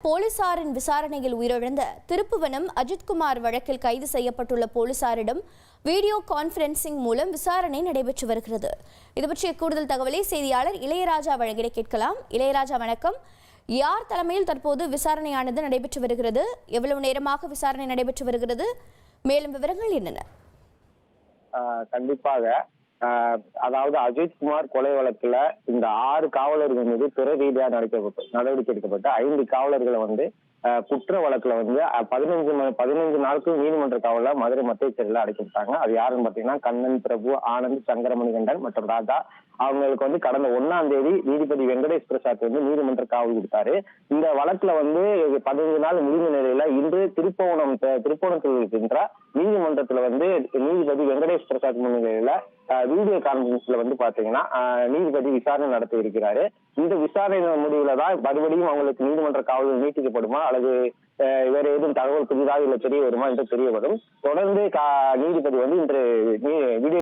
போலீசாரின் விசாரணையில் உயிரிழந்த திருப்புவனம் அஜித்குமார் வழக்கில் கைது செய்யப்பட்டுள்ள போலீசாரிடம் வீடியோ கான்பரன்சிங் மூலம் விசாரணை நடைபெற்று வருகிறது. இது பற்றிய கூடுதல் தகவலை செய்தியாளர் இளையராஜா வழங்கிட கேட்கலாம். இளையராஜா, வணக்கம். யார் தலைமையில் தற்போது விசாரணையானது நடைபெற்று வருகிறது? எவ்வளவு நேரமாக விசாரணை நடைபெற்று வருகிறது? மேலும் விவரங்கள் என்னென்ன? கண்டிப்பாக அதாவது அஜித்குமார் கொலை வழக்குல இந்த 6 காவலர்கள் மீது துறை ரீதியா நடவடிக்கை எடுக்கப்பட்டு 5 காவலர்களை குற்ற வழக்குல 15 நாட்கள் நீதிமன்ற காவல மதுரை மத்திய சிறையில அடைக்கப்பட்டாங்க. அது யாருன்னு பாத்தீங்கன்னா கண்ணன், பிரபு, ஆனந்த், சங்கரமணிகண்டன் மற்றும் ராஜா. அவங்களுக்கு கடந்த 1ஆம் தேதி நீதிபதி வெங்கடேஷ் பிரசாத் நீதிமன்ற காவல் கொடுத்தாரு. இந்த வழக்குல 15 நாள் முடிந்த நிலையில இன்று திருப்போணத்தில் இருக்கின்ற நீதிமன்றத்துல நீதிபதி வெங்கடேஷ் பிரசாத் முன்னிலையில வீடியோ கான்பரன்ஸ்ல பாத்தீங்கன்னா நீதிபதி விசாரணை நடத்தி இருக்கிறாரு. இந்த விசாரணை முடிவுல தான் மறுபடியும் அவங்களுக்கு நீதிமன்ற காவல் நீட்டிக்கப்படுமா அல்லது வேற ஏதும் தகவல் புதிதாக இல்ல தெரிய வருமா என்று தெரிய வரும். தொடர்ந்து நீதிபதி இன்று வீடியோ